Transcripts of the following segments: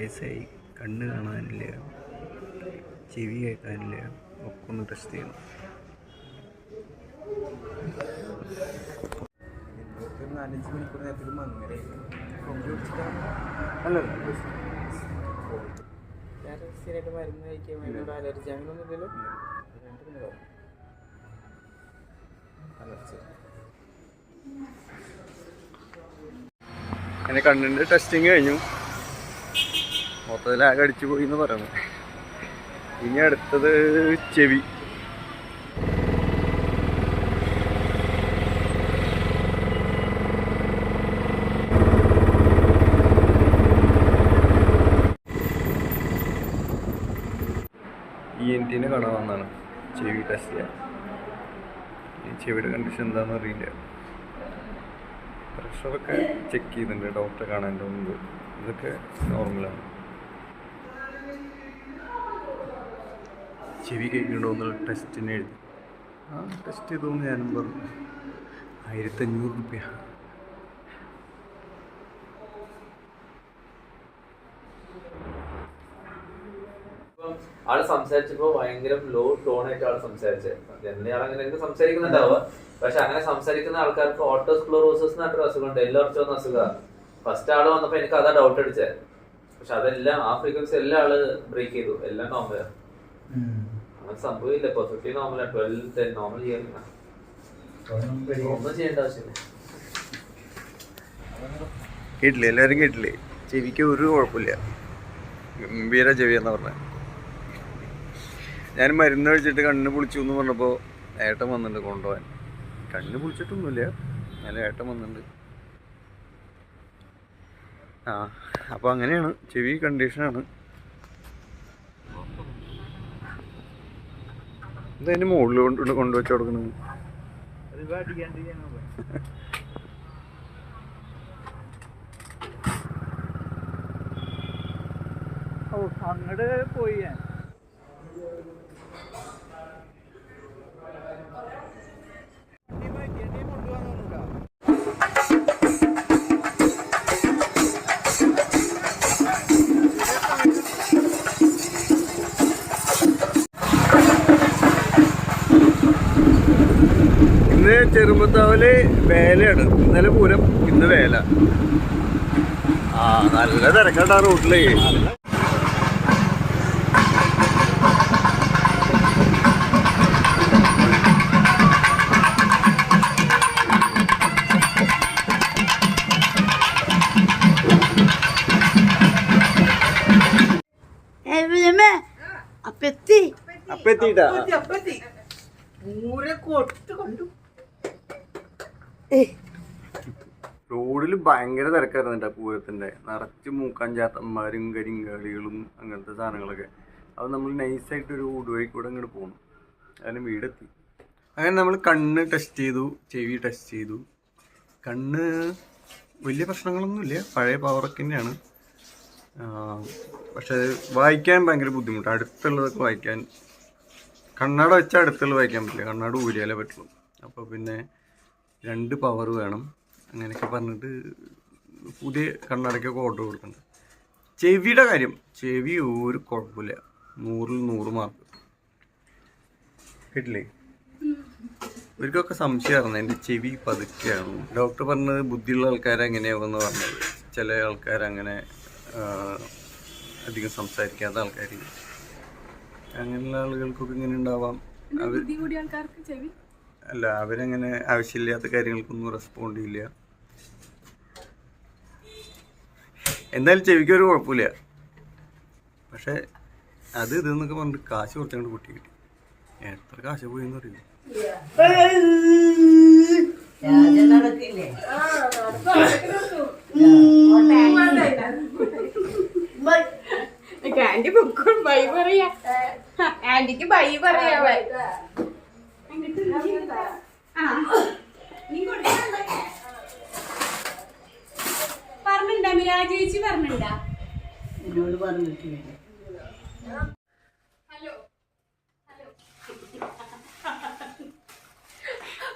വയസ്സായി, കണ്ണ് കാണാനില്ല, ചെവി കേൾക്കാനില്ല, ഒക്കെ ഒന്ന് ടെസ്റ്റ് ചെയ്യണം. നാലഞ്ച് മണിക്കൂർ നേരത്തേക്ക് മങ്ങനെ സ്ഥിരമായിട്ട് മരുന്ന് കഴിക്കാൻ വേണ്ടി അലർജി അങ്ങനെയൊന്നും ഇല്ലല്ലോ. അലർജി അങ്ങനെ കണ്ണിൻ്റെ ടെസ്റ്റിങ് കഴിഞ്ഞു. മൊത്തത്തിൽ അടിച്ചു പോയി എന്ന് പറയുന്നു. ഇനി അടുത്തത് ചെവി. ENT കാണാൻ വന്നതാണ് ചെവി ടെസ്റ്റ് ചെയ്യാൻ. ഈ ചെവിയുടെ കണ്ടീഷൻ എന്താണെന്ന് അറിയില്ല. പ്രഷറൊക്കെ ചെക്ക് ചെയ്തിട്ടുണ്ട് ഡോക്ടറെ കാണാൻ്റെ മുമ്പ്. ഇതൊക്കെ നോർമലാണ്. ചെവി കേൾക്കണ്ടോ എന്നുള്ള ടെസ്റ്റിന് എഴുതി. ടെസ്റ്റ് ചെയ്തോന്ന് ഞാനും പറഞ്ഞു. 1500 രൂപ. ആള് സംസാരിച്ചപ്പോ ഭയങ്കര ലോ ടോൺ ആയിട്ട് ആള് സംസാരിച്ചത്. ജനറലി അങ്ങനെ സംസാരിക്കുന്നുണ്ടാവുക. പക്ഷെ അങ്ങനെ സംസാരിക്കുന്ന ആൾക്കാർക്ക് ഓട്ടോസ്ക്ലെറോസിസ് എന്ന് പറഞ്ഞൊരു അസുഖമുണ്ട്. എല്ലാവർക്കും വന്ന അസുഖമാണ്. ഫസ്റ്റ് ആള് വന്നപ്പോ എനിക്ക് അതാ ഡൗട്ട് അടിച്ചത്. പക്ഷെ അതെല്ലാം ആ ഫ്രീക്വൻസി എല്ലാം ആള് ബ്രേക്ക് ചെയ്തു. എല്ലാം നോർമലാണ്. അങ്ങനെ സംഭവമില്ല. പെർഫെക്റ്റ്ലി നോർമലാണ്. 12-10 നോർമൽ ചെയ്യാറില്ല. ഒന്നും ചെയ്യേണ്ട ആവശ്യമില്ല. കേട്ടില്ലേ? എല്ലാവരും കേട്ടില്ലേ? ചെവിക്ക് ഒരു കുഴപ്പമില്ല. ഗംഭീര ചെവിയെന്ന് പറഞ്ഞത്. ഞാൻ മരുന്ന് കഴിച്ചിട്ട് കണ്ണ് പൊളിച്ചു എന്ന് പറഞ്ഞപ്പോൾ ഏട്ടൻ വന്നിട്ടുണ്ട് കൊണ്ടുപോകാൻ. കണ്ണ് പൊളിച്ചിട്ടൊന്നുമില്ല, ഞാൻ ഏട്ടൻ വന്നിട്ടുണ്ട്. അപ്പോൾ അങ്ങനെയാണ്, ചെവി കണ്ടീഷനാണ്. എന്തതിൻ്റെ മുകളിൽ കൊണ്ടുവച്ച് കൊടുക്കുന്നത്? അങ്ങോട്ട് പോയി ഞാൻ. ഇന്ന് ചെറുമ്പത്താവല് വേലയാണ്. ഇന്നലെ പൂരം, ഇന്ന് വേല. നല്ല തിരക്കാട്ടാ റോട്ടിലേ. അപ്പെത്തിട്ടാ റോഡിൽ ഭയങ്കര തിരക്കായിരുന്നു കേട്ടോ പൂരത്തിൻ്റെ. നിറച്ച് മൂക്കാഞ്ചാത്തന്മാരും കരിങ്കാളികളും അങ്ങനത്തെ സാധനങ്ങളൊക്കെ. അത് നമ്മൾ നൈസായിട്ടൊരു ഊടുവഴി കൂടെ അങ്ങോട്ട് പോകണം. അതിന് വീടെത്തി. അങ്ങനെ നമ്മൾ കണ്ണ് ടെസ്റ്റ് ചെയ്തു, ചെവി ടെസ്റ്റ് ചെയ്തു. കണ്ണ് വലിയ പ്രശ്നങ്ങളൊന്നുമില്ല, പഴയ പവറൊക്കെ തന്നെയാണ്. പക്ഷെ വായിക്കാൻ ഭയങ്കര ബുദ്ധിമുട്ടാണ്. അടുത്തുള്ളതൊക്കെ വായിക്കാൻ, കണ്ണാട വെച്ചാൽ അടുത്തുള്ളത് വായിക്കാൻ പറ്റില്ല, കണ്ണാട ഊരിയാലേ പറ്റുള്ളൂ. അപ്പോൾ പിന്നെ 2 പവർ വേണം. അങ്ങനെയൊക്കെ പറഞ്ഞിട്ട് പുതിയ കണ്ണാടയ്ക്കൊക്കെ ഓർഡർ കൊടുക്കുന്നുണ്ട്. ചെവിയുടെ കാര്യം, ചെവി ഒരു കുഴപ്പമില്ല, 100-ൽ 100 മാർക്ക്. കേട്ടില്ലേ? ഇവർക്കൊക്കെ സംശയമായിരുന്നു എൻ്റെ ചെവി പതുക്കെയാണ്. ഡോക്ടർ പറഞ്ഞത് ബുദ്ധിയുള്ള ആൾക്കാരെങ്ങനെയാവുമെന്ന് പറഞ്ഞത്. ചില ആൾക്കാരങ്ങനെ അധികം സംസാരിക്കാത്ത ആൾക്കാർ, അങ്ങനെയുള്ള ആളുകൾക്കൊക്കെ ഇങ്ങനെ ഉണ്ടാവാം. അല്ല, അവരങ്ങനെ ആവശ്യമില്ലാത്ത കാര്യങ്ങൾക്കൊന്നും റെസ്പോണ്ട് ചെയ്യില്ല. എന്തായാലും ചെവിക്കൊരു കുഴപ്പമില്ല. പക്ഷെ അത് ഇതെന്നൊക്കെ പറഞ്ഞിട്ട് കാശ് കൊടുത്തങ്ങോട്ട് കുട്ടി കിട്ടി. എത്ര കാശ് പോയെന്ന് അറിയില്ല. ആന്റി ബുക്കും ബൈ പറയാ. ആന്റിക്ക് ബൈ പറയാ. പറഞ്ഞിണ്ടാ മിരാജ് ചേച്ചി? പറഞ്ഞിണ്ടാ? എന്നോട് പറഞ്ഞിട്ടില്ല.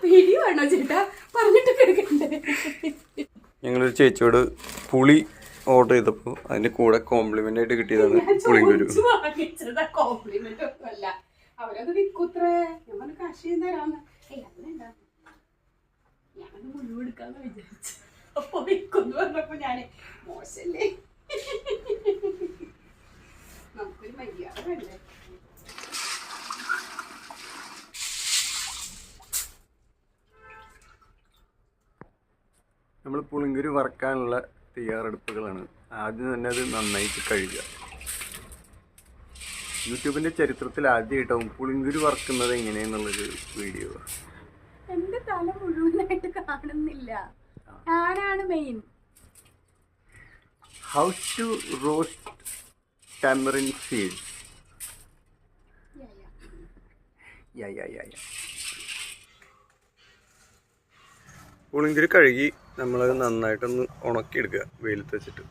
വീഡിയോ ആണോ ചേട്ടാ? പറഞ്ഞിട്ട് കേൾക്കണ്ടേ? ഞങ്ങളൊരു ചേച്ചിയോട് പുളി ഓർഡർ ചെയ്തപ്പോൾ അതിന്റെ കൂടെ കോംപ്ലിമെന്റ് ആയിട്ട് കിട്ടിയതാണ് പുളിങ്കുരു. കോംപ്ലിമെന്റ് ഒന്നും അല്ല. അവരത് വിൽക്കൂത്രേ. ഞാൻ പറഞ്ഞ കാശ് തരാന്ന്. അതിനെന്താ ഞാൻ മുഴുവൻ എടുക്കാന്ന് വിചാരിച്ചു. അപ്പൊ വിൽക്കുന്നു പറഞ്ഞപ്പോ ഞാന് മോശല്ലേ, നമുക്കൊരു മര്യാദ വേണ്ടേ. നമ്മൾ പുളിങ്കുരു വറക്കാനുള്ള തയ്യാറെടുപ്പുകളാണ്. ആദ്യം തന്നെ അത് നന്നായിട്ട് കഴുകുക. യൂട്യൂബിന്റെ ചരിത്രത്തിൽ ആദ്യമായിട്ടാവും പുളിങ്കുരു വറക്കുന്നത് എങ്ങനെയെന്നുള്ളൊരു വീഡിയോ. എന്റെ തല മുഴുവനായിട്ട് കാണുന്നില്ല, ഞാനാണ് main. How to roast tamarind seeds. പുളിങ്കുരു കഴുകി നമ്മളത് നന്നായിട്ടൊന്ന് ഉണക്കിയെടുക്കുക വെയിലത്ത് വെച്ചിട്ട്.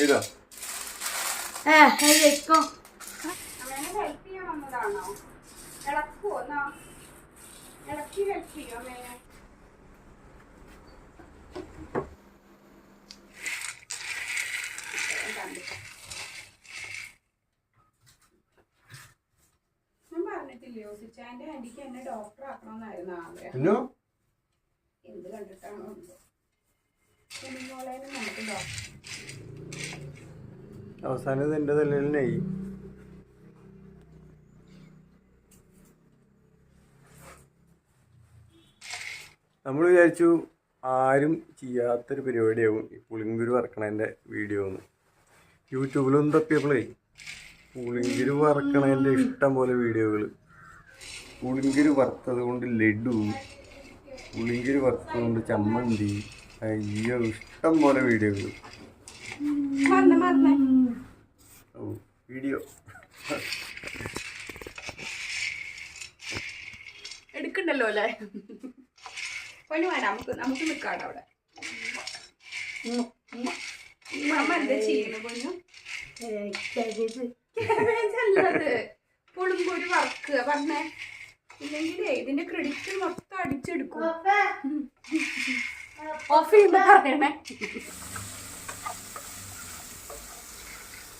ഇതാ ഹെൽപ്പ് ചെയ്യാൻ വന്നതാണോ? ഇളക്കുവോ? ഇളക്കി ഹെൽപ്പ് ചെയ്യോ മേനെ? ഞാൻ പറഞ്ഞിട്ടില്ലയോ സിച്ചാന്റെ ആന്റിക്ക് എന്നെ ഡോക്ടർ ആക്കണമെന്നായിരുന്നു ആഗ്രഹം. എന്ത് കണ്ടിട്ടാണോ നമുക്ക് ഡോക്ടർ. അവസാനം എൻ്റെ തലയിലായി. നമ്മൾ വിചാരിച്ചു ആരും ചെയ്യാത്തൊരു പരിപാടിയാവും ഈ പുളിങ്കുരു വറക്കണതിൻ്റെ വീഡിയോ ഒന്ന്. യൂട്യൂബിലൊന്നും തപ്പിയപ്പോഴേ പുളിങ്കുരു വറക്കണതിൻ്റെ ഇഷ്ടം പോലെ വീഡിയോകൾ. പുളിങ്കുരു വറുത്തത് കൊണ്ട് ലഡു, പുളിങ്കുരു വറുത്തത് കൊണ്ട് ചമ്മന്തി, അയ്യോ ഇഷ്ടം പോലെ വീഡിയോകൾ. വീഡിയോ എടുക്കണ്ടല്ലോ അല്ലേ? പൊന്നു വേണ്ട, നമുക്ക് നിൽക്കാട അവിടെ. അമ്മ എന്താ ചെയ്യണ പൊന്നു? പുളിങ്കുരു വറക്കുക പറഞ്ഞേ, ഇല്ലെങ്കിലേ ഇതിന്റെ ക്രെഡിറ്റ് മൊത്തം അടിച്ചെടുക്കും. ഓഫ് ചെയ്യുമ്പോ പറയണേ.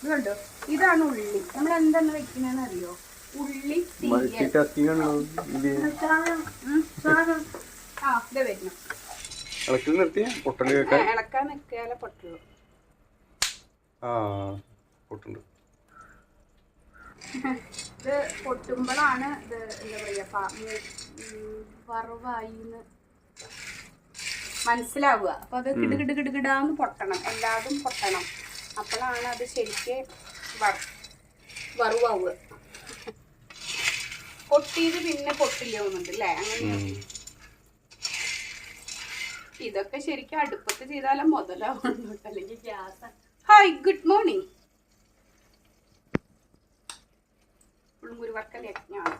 ഇതുണ്ടോ, ഇതാണ് ഉള്ളി. നമ്മൾ എന്താണ് വെക്കണെന്ന് അറിയോ? ഉള്ളി ഇളക്കാൻ നിൽക്കാലേ പൊട്ടുള്ളൂ. ഇത് പൊട്ടുമ്പോഴാണ് ഇത് എന്താ പറയാ വറവായിന്ന് മനസ്സിലാവുക. അപ്പൊ അത് കിടുകിടുകിടുകിടാന്ന് പൊട്ടണം, എല്ലാതും പൊട്ടണം. അപ്പോഴാണ് അത് ശരിക്ക് വറവാവുക. പൊട്ടിയത് പിന്നെ പൊട്ടില്ല തോന്നുന്നുണ്ട് അല്ലേ? അങ്ങനെ ഇതൊക്കെ ശരിക്കും അടുപ്പത്ത് ചെയ്താലും മുതലാവുന്നുണ്ട്, അല്ലെങ്കിൽ ഗ്യാസ്. Hi, good morning. പുളിങ്കുരു വറക്കൽ യജ്ഞാണ്.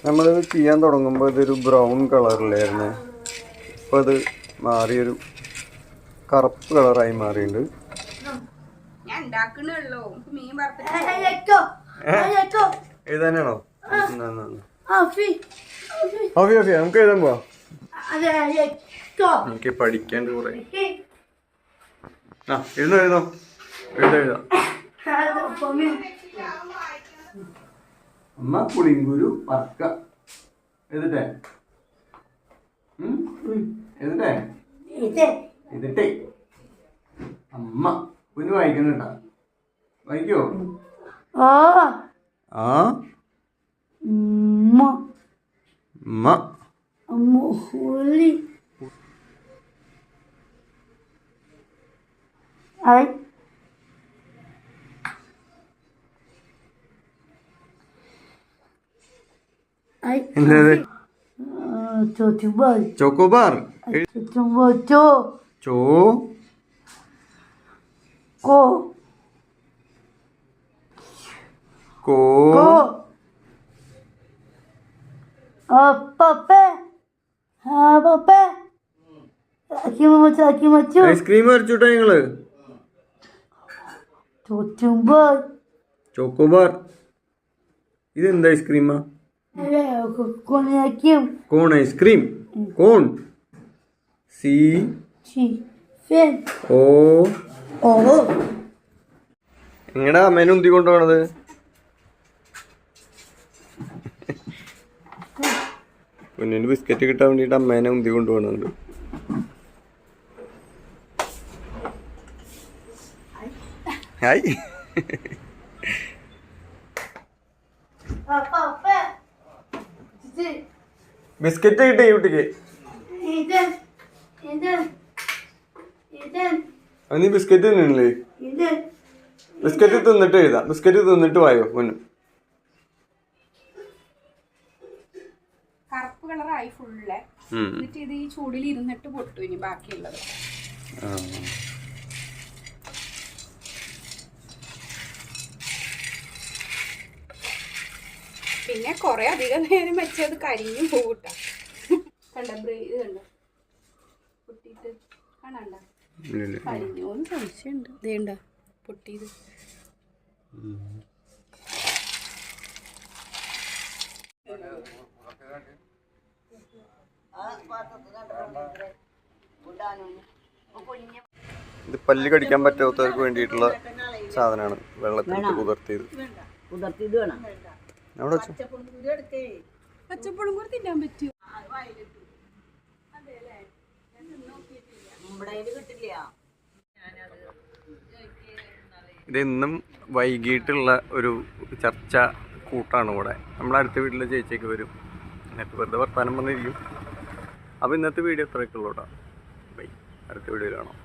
നമ്മളിത് ചെയ്യാൻ തുടങ്ങുമ്പോൾ ഇതൊരു ബ്രൗൺ കളറിലായിരുന്നു. ഇപ്പോൾ അത് മാറിയൊരു കറുപ്പ് കളറായി മാറിയിട്ടുണ്ട്. ഞാൻ ഉണ്ടാക്കണല്ലോ, മീൻ വറുത്തിട്ട് എഴുതാനാണോ? ഓക്കെ ഓക്കെ, നമുക്ക് എഴുതാൻ പോവാം. എനിക്ക് പഠിക്കാണ്ട് കുറെ. എഴുതാം. അമ്മ പുളിങ്കുരു വറക്ക. എഴുതട്ടെ? എഴുതട്ടെ? അമ്മ കുഞ്ഞു വായിക്കണ വായിക്കോ? ചോക്കോബാർ. ഐസ്ക്രീം വരച്ചുട്ടോ നിങ്ങള്? ചോക്കോബാർ. ഇതെന്ത് ഐസ്ക്രീമാ? Cone ice cream. കോൺ. എങ്ങടാ അമ്മേനെ ഉന്തി കൊണ്ടുപോണത്? കുഞ്ഞിന് ബിസ്ക്കറ്റ് കിട്ടാൻ വേണ്ടിയിട്ട് അമ്മേനെ ഉന്തി കൊണ്ടുപോകുന്നുണ്ട്. ഹായ്. ബിസ്ക്കറ്റ് കിട്ടി കുട്ടിക്ക്. നീ ബിസ്ക്കറ്റ് തിന്നില്ലേ? ബിസ്ക്കറ്റ് തിന്നിട്ട് എഴുതാം. ബിസ്ക്കറ്റ് തിന്നിട്ട് വായോ മുന്നു. കറുപ്പ് കളറായി ഫുള്ള്. എന്നിട്ട് ഇത് ഈ ചൂടിൽ ഇരുന്നിട്ട് പൊട്ടു ഇനി ബാക്കിയുള്ളത്. പിന്നെ കൊറേ അധികം നേരം വെച്ചത് കരിഞ്ഞു പോകട്ട. കണ്ട ഇത് കണ്ട പൊട്ടിയിട്ട് കാണണ്ട കരിഞ്ഞോന്ന് സംശയമുണ്ട്. ഇതേണ്ട പൊട്ടിയത്. ഇത് പല്ല് കടിക്കാൻ പറ്റാത്തവർക്ക് വേണ്ടിയിട്ടുള്ള സാധനമാണ്. വെള്ളത്തിൽ കുതിർത്തിയത്. അവിടെ വെച്ചോ. പച്ചപ്പുളും കൂടി തിന്നാൻ പറ്റും. ഇതെന്നും വൈകിട്ടുള്ള ഒരു ചർച്ച കൂട്ടാണ് ഇവിടെ. നമ്മുടെ അടുത്ത വീട്ടിലെ ചേച്ചിയൊക്കെ വരും. എന്നിട്ട് വെറുതെ വർത്താനം വന്നിരിക്കും. അപ്പോൾ ഇന്നത്തെ വീഡിയോ ഇത്രയൊക്കെ ഉള്ളൂ കേട്ടോ. ബൈ. അടുത്ത വീഡിയോയിൽ കാണാം.